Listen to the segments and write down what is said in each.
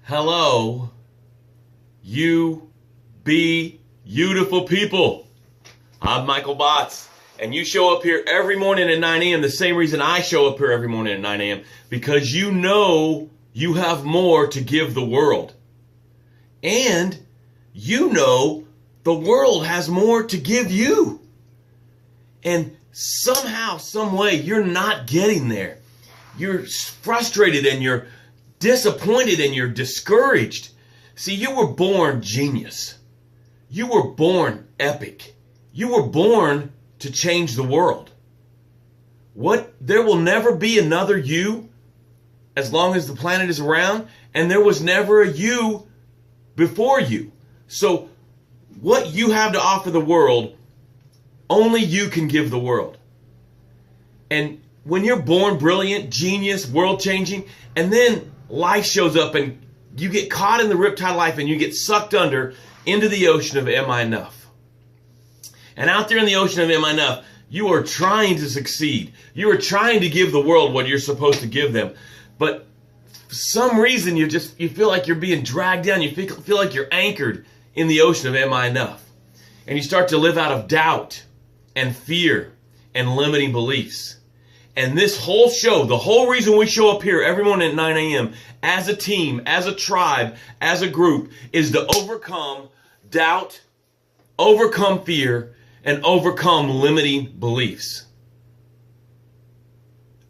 Hello, you be beautiful people. I'm Michael Botts, and you show up here every morning at 9 a.m. the same reason I show up here every morning at 9 a.m. because you know you have more to give the world. And you know the world has more to give you. And somehow, some way, you're not getting there. You're frustrated and you're disappointed and you're discouraged. See, you were born genius. You were born epic. You were born to change the world. There will never be another you as long as the planet is around, and there was never a you before you. So what you have to offer the world, only you can give the world. And when you're born brilliant, genius, world-changing, and then life shows up and you get caught in the riptide of life and you get sucked under into the ocean of am I enough? And out there in the ocean of am I enough, you are trying to succeed. You are trying to give the world what you're supposed to give them. But for some reason you feel like you're being dragged down. You feel like you're anchored in the ocean of am I enough? And you start to live out of doubt and fear and limiting beliefs. And this whole show, the whole reason we show up here every morning at 9 a.m. as a team, as a tribe, as a group, is to overcome doubt, overcome fear, and overcome limiting beliefs.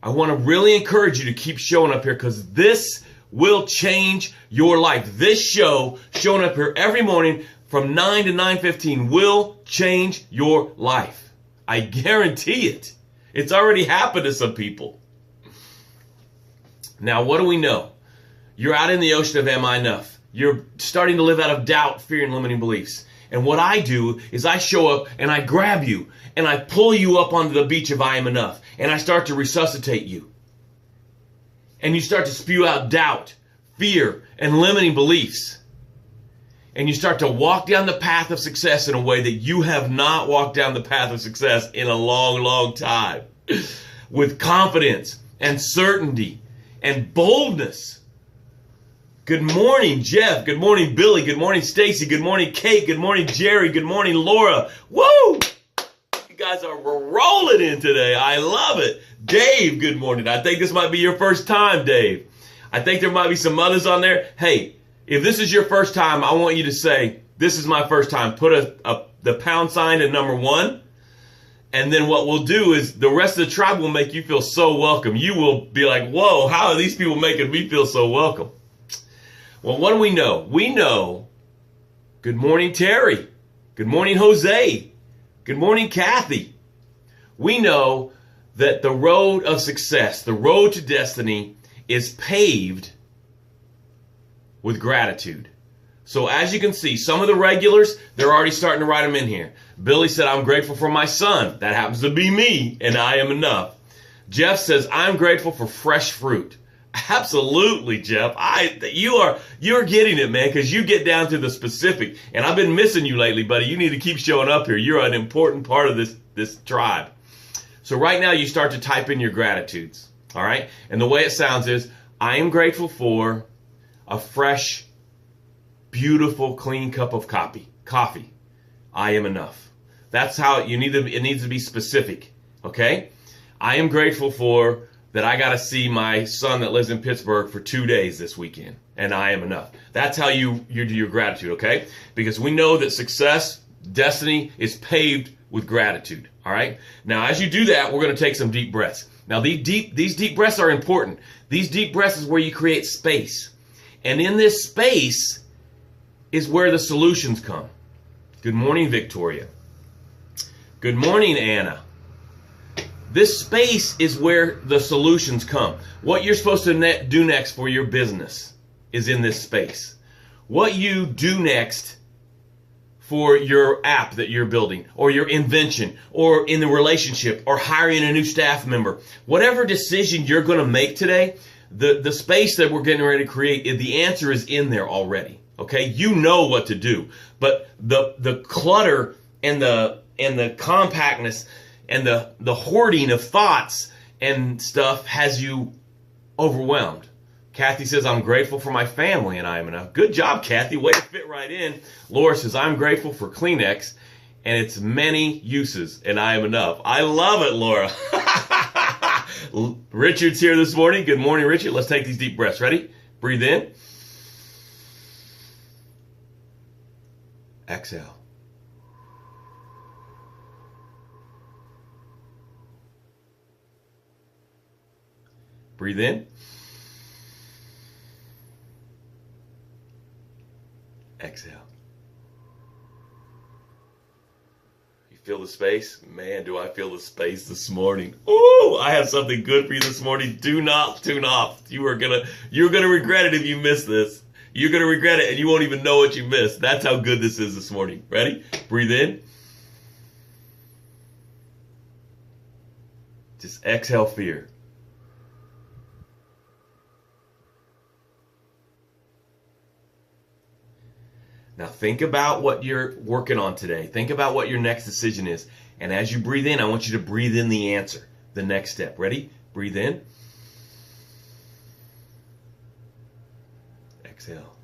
I want to really encourage you to keep showing up here because this will change your life. This show, showing up here every morning from 9 to 9:15, will change your life. I guarantee it. It's already happened to some people. Now, what do we know? You're out in the ocean of am I enough? You're starting to live out of doubt, fear, and limiting beliefs. And what I do is I show up and I grab you and I pull you up onto the beach of I am enough. And I start to resuscitate you. And you start to spew out doubt, fear, and limiting beliefs. And you start to walk down the path of success in a way that you have not walked down the path of success in a long, long time. With confidence and certainty and boldness. Good morning, Jeff. Good morning, Billy. Good morning, Stacy. Good morning, Kate. Good morning, Jerry. Good morning, Laura. Woo! You guys are rolling in today. I love it. Dave, good morning. I think this might be your first time, Dave. I think there might be some others on there. Hey, if this is your first time, I want you to say, this is my first time. Put the pound sign at number 1. And then what we'll do is the rest of the tribe will make you feel so welcome. You will be like, whoa, how are these people making me feel so welcome? Well, what do we know? We know, good morning, Terry. Good morning, Jose. Good morning, Kathy. We know that the road of success, the road to destiny, is paved with gratitude. So as you can see, some of the regulars, they're already starting to write them in here. Billy said, I'm grateful for my son. That happens to be me, and I am enough. Jeff says, I'm grateful for fresh fruit. Absolutely, Jeff. You're getting it, man, because you get down to the specific. And I've been missing you lately, buddy. You need to keep showing up here. You're an important part of this tribe. So right now you start to type in your gratitudes. All right? And the way it sounds is, I am grateful for a fresh, beautiful, clean cup of coffee. I am enough. That's how it needs to be specific. Okay? I am grateful for that I got to see my son that lives in Pittsburgh for 2 days this weekend. And I am enough. That's how you do your gratitude, okay? Because we know that success, destiny, is paved with gratitude. All right? Now, as you do that, we're going to take some deep breaths. Now, these deep breaths are important. These deep breaths is where you create space. And in this space is where the solutions come. Good morning, Victoria. Good morning, Anna. This space is where the solutions come. What you're supposed to do next for your business is in this space. What you do next for your app that you're building, or your invention, or in the relationship, or hiring a new staff member, whatever decision you're going to make today, the space that we're getting ready to create, the answer is in there already. Okay, you know what to do, but the clutter and the compactness and the hoarding of thoughts and stuff has you overwhelmed. Kathy says, I'm grateful for my family and I am enough. Good job, Kathy. Way to fit right in. Laura says, I'm grateful for Kleenex and its many uses and I am enough. I love it, Laura. Richard's here this morning. Good morning, Richard. Let's take these deep breaths. Ready? Breathe in. Exhale. Breathe in. Exhale. You feel the space? Man, do I feel the space this morning. Ooh, I have something good for you this morning. Do not tune off. You're gonna regret it if you miss this. You're gonna regret it and you won't even know what you missed. That's how good this is this morning. Ready? Breathe in. Just exhale fear. Now think about what you're working on today. Think about what your next decision is. And as you breathe in, I want you to breathe in the answer, the next step. Ready? Breathe in. Exhale.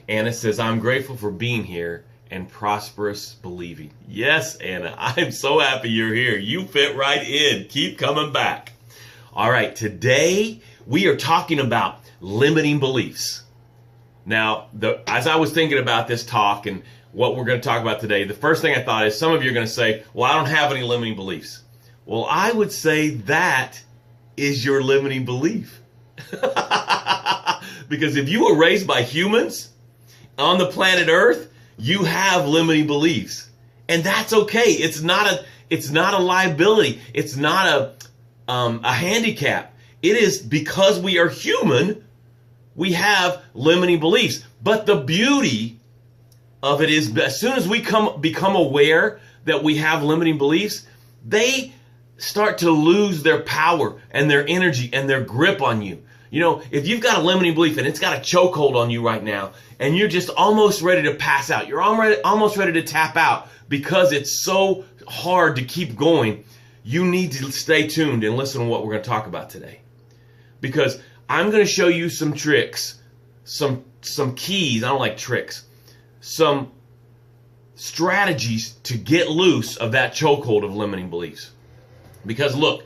Anna says, I'm grateful for being here and prosperous believing. Yes, Anna, I'm so happy you're here. You fit right in. Keep coming back. All right, today we are talking about limiting beliefs. Now, as I was thinking about this talk and what we're going to talk about today, the first thing I thought is some of you are going to say, well, I don't have any limiting beliefs. Well, I would say that is your limiting belief. Because if you were raised by humans on the planet Earth, you have limiting beliefs. And that's okay. It's not a liability. It's not a handicap. It is because we are human, we have limiting beliefs. But the beauty of it is as soon as we become aware that we have limiting beliefs, they start to lose their power and their energy and their grip on you. You know, if you've got a limiting belief and it's got a chokehold on you right now and you're just almost ready to pass out, you're almost ready to tap out because it's so hard to keep going, you need to stay tuned and listen to what we're going to talk about today. Because I'm going to show you some tricks, some keys, I don't like tricks, some strategies to get loose of that chokehold of limiting beliefs. Because look,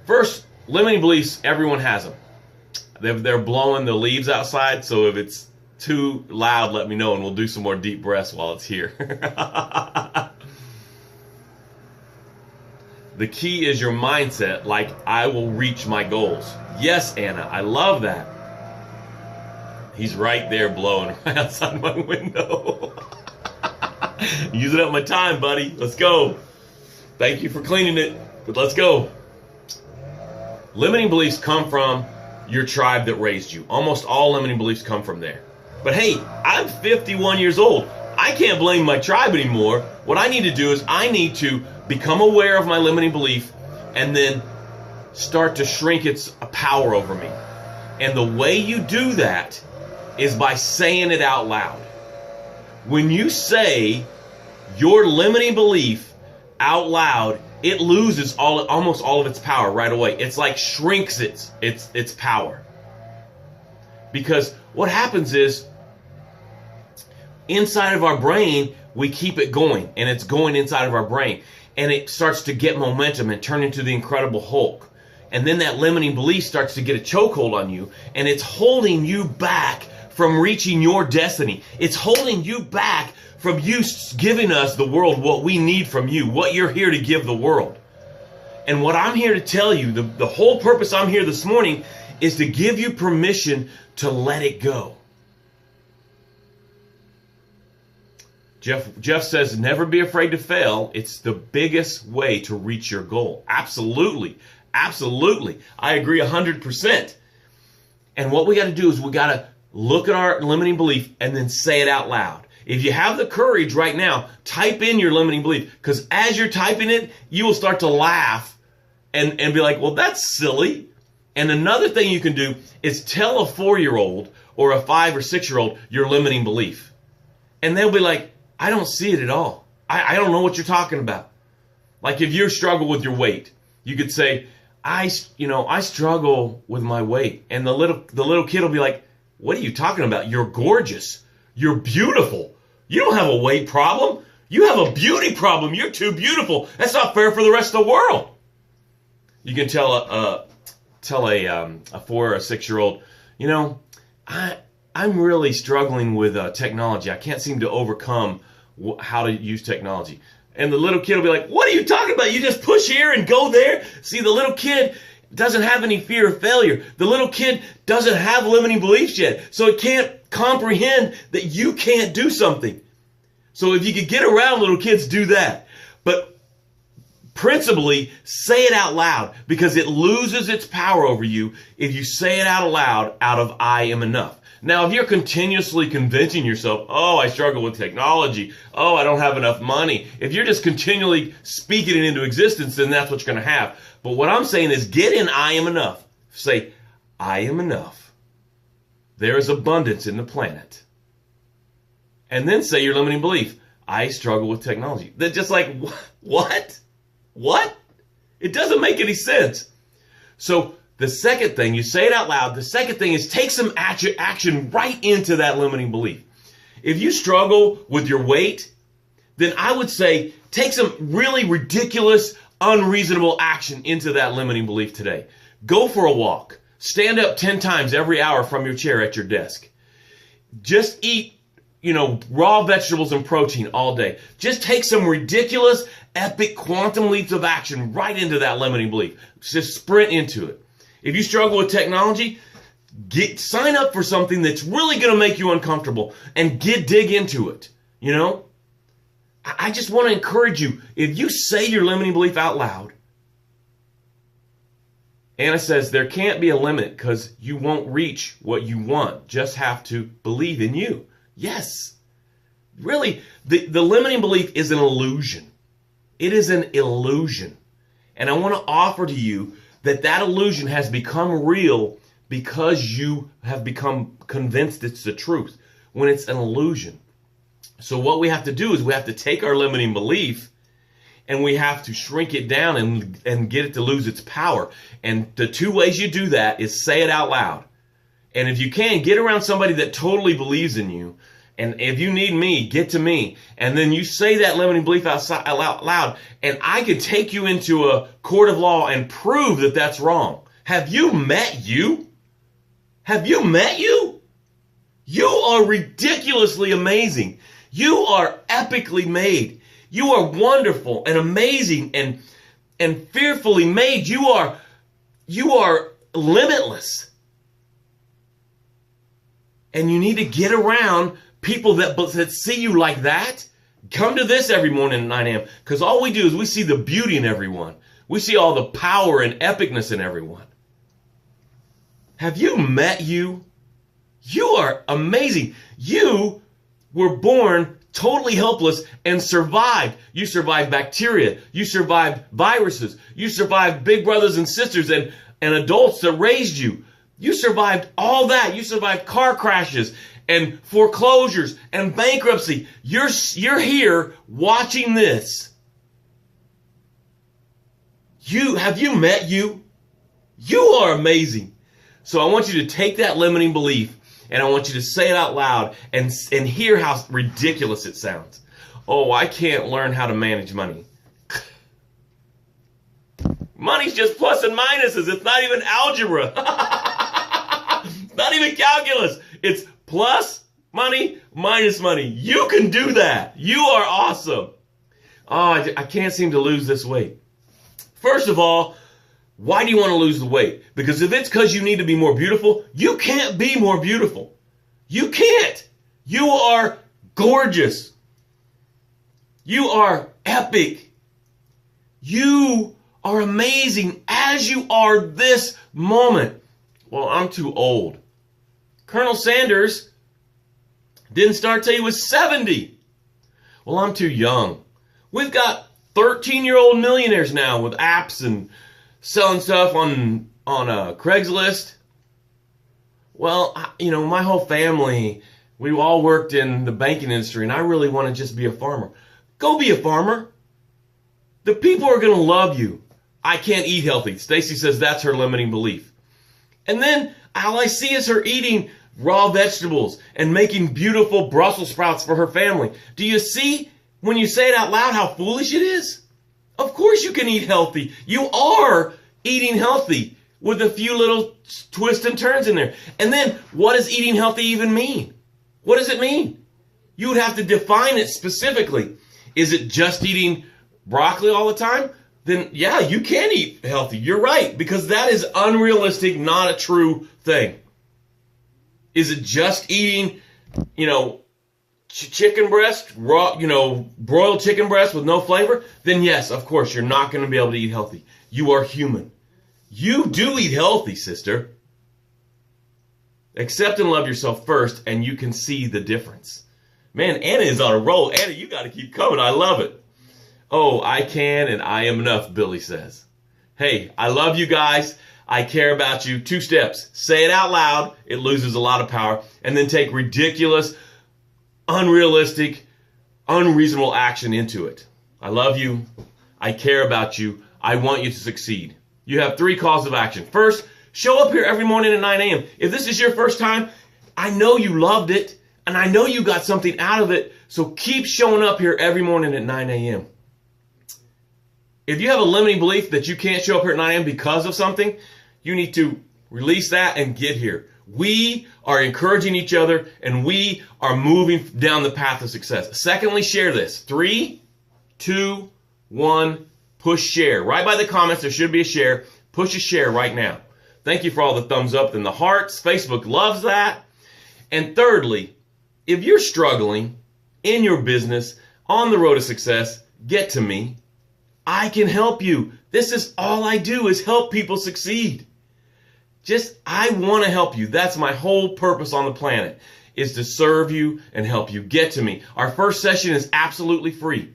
first, limiting beliefs, everyone has them. They're blowing the leaves outside, so if it's too loud, let me know and we'll do some more deep breaths while it's here. The key is your mindset, like I will reach my goals. Yes, Anna, I love that. He's right there blowing right outside my window. Using up my time, buddy. Let's go. Thank you for cleaning it, but let's go. Limiting beliefs come from your tribe that raised you. Almost all limiting beliefs come from there. But hey, I'm 51 years old. I can't blame my tribe anymore. What I need to do is I need to become aware of my limiting belief and then start to shrink its power over me. And the way you do that is by saying it out loud. When you say your limiting belief out loud, it loses almost all of its power right away. It's like shrinks its power. Because what happens is inside of our brain, we keep it going, and it's going inside of our brain, and it starts to get momentum and turn into the Incredible Hulk. And then that limiting belief starts to get a chokehold on you, and it's holding you back from reaching your destiny. It's holding you back from you giving us the world what we need from you, what you're here to give the world. And what I'm here to tell you, the whole purpose I'm here this morning is to give you permission to let it go. Jeff says, never be afraid to fail. It's the biggest way to reach your goal. Absolutely. Absolutely. I agree 100%. And what we got to do is we got to look at our limiting belief and then say it out loud. If you have the courage right now, type in your limiting belief. Because as you're typing it, you will start to laugh and be like, well, that's silly. And another thing you can do is tell a 4-year-old or a 5 or 6-year-old your limiting belief. And they'll be like, I don't see it at all. I don't know what you're talking about. Like if you struggle with your weight, you could say, I struggle with my weight. And the little kid will be like, what are you talking about? You're gorgeous. You're beautiful. You don't have a weight problem. You have a beauty problem. You're too beautiful. That's not fair for the rest of the world. You can tell a 4 or 6 year old, I'm really struggling with technology. I can't seem to overcome how to use technology. And the little kid will be like, what are you talking about? You just push here and go there? See, the little kid doesn't have any fear of failure. The little kid doesn't have limiting beliefs yet. So it can't comprehend that you can't do something. So if you could get around little kids, do that. But principally, say it out loud, because it loses its power over you if you say it out loud out of I am enough. Now, if you're continuously convincing yourself, oh, I struggle with technology, oh, I don't have enough money, if you're just continually speaking it into existence, then that's what you're going to have. But what I'm saying is get in I am enough. Say, I am enough. There is abundance in the planet. And then say your limiting belief. I struggle with technology. They're just like, what? What? It doesn't make any sense. So the second thing, you say it out loud. The second thing is take some action right into that limiting belief. If you struggle with your weight, then I would say take some really ridiculous, unreasonable action into that limiting belief today. Go for a walk. Stand up 10 times every hour from your chair at your desk. Just eat, raw vegetables and protein all day. Just take some ridiculous, epic quantum leaps of action right into that limiting belief. Just sprint into it. If you struggle with technology, sign up for something that's really going to make you uncomfortable and dig into it. I just want to encourage you. If you say your limiting belief out loud, Anna says there can't be a limit because you won't reach what you want. Just have to believe in you. Yes. Really, the limiting belief is an illusion. It is an illusion. And I want to offer to you that illusion has become real because you have become convinced it's the truth when it's an illusion. So what we have to do is we have to take our limiting belief and we have to shrink it down and get it to lose its power. And the two ways you do that is say it out loud. And if you can, get around somebody that totally believes in you. And if you need me, get to me. And then you say that limiting belief out loud. And I could take you into a court of law and prove that that's wrong. Have you met you? Have you met you? You are ridiculously amazing. You are epically made. You are wonderful and amazing and fearfully made. You are limitless. And you need to get around people that see you like that. Come to this every morning at 9 a.m. Because all we do is we see the beauty in everyone. We see all the power and epicness in everyone. Have you met you? You are amazing. You were born totally helpless and survived. You survived bacteria. You survived viruses. You survived big brothers and sisters and adults that raised you. You survived all that. You survived car crashes and foreclosures and bankruptcy. You're here watching this. Have you met you? You are amazing. So I want you to take that limiting belief and I want you to say it out loud and hear how ridiculous it sounds. Oh, I can't learn how to manage money. Money's just plus and minuses. It's not even algebra. Not even calculus. It's plus money, minus money. You can do that. You are awesome. Oh, I can't seem to lose this weight. First of all, why do you want to lose the weight? Because if it's because you need to be more beautiful, you can't be more beautiful. You can't. You are gorgeous. You are epic. You are amazing as you are this moment. Well, I'm too old. Colonel Sanders didn't start till he was 70. Well, I'm too young. We've got 13-year-old millionaires now with apps and selling stuff on Craigslist. Well, my whole family, we all worked in the banking industry, and I really want to just be a farmer. Go be a farmer. The people are going to love you. I can't eat healthy. Stacy says that's her limiting belief. And then all I see is her eating raw vegetables and making beautiful Brussels sprouts for her family. Do you see when you say it out loud how foolish it is? Of course you can eat healthy. You are eating healthy with a few little twists and turns in there. And then what does eating healthy even mean? What does it mean? You would have to define it specifically. Is it just eating broccoli all the time? Then yeah, you can eat healthy. You're right, because that is unrealistic, not a true thing. Is it just eating, chicken breast, raw, broiled chicken breast with no flavor? Then yes, of course, you're not going to be able to eat healthy. You are human. You do eat healthy, sister. Accept and love yourself first, and you can see the difference. Man, Anna is on a roll. Anna, you got to keep coming. I love it. Oh, I can and I am enough, Billy says. Hey, I love you guys. I care about you. 2 steps. Say it out loud. It loses a lot of power. And then take ridiculous, unrealistic, unreasonable action into it. I love you. I care about you. I want you to succeed. You have 3 calls of action. First, show up here every morning at 9 a.m. If this is your first time, I know you loved it, and I know you got something out of it, so keep showing up here every morning at 9 a.m. If you have a limiting belief that you can't show up here at 9 a.m. because of something, you need to release that and get here. We are encouraging each other, and we are moving down the path of success. Secondly, share this. 3, 2, 1, push share. Right by the comments, there should be a share. Push a share right now. Thank you for all the thumbs up and the hearts. Facebook loves that. And thirdly, if you're struggling in your business, on the road to success, get to me. I can help you. This is all I do is help people succeed. I want to help you. That's my whole purpose on the planet, is to serve you and help you. Get to me. Our first session is absolutely free.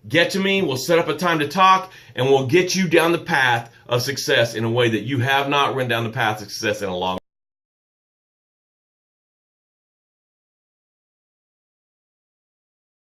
Get to me. We'll set up a time to talk, and we'll get you down the path of success in a way that you have not run down the path of success in a long time.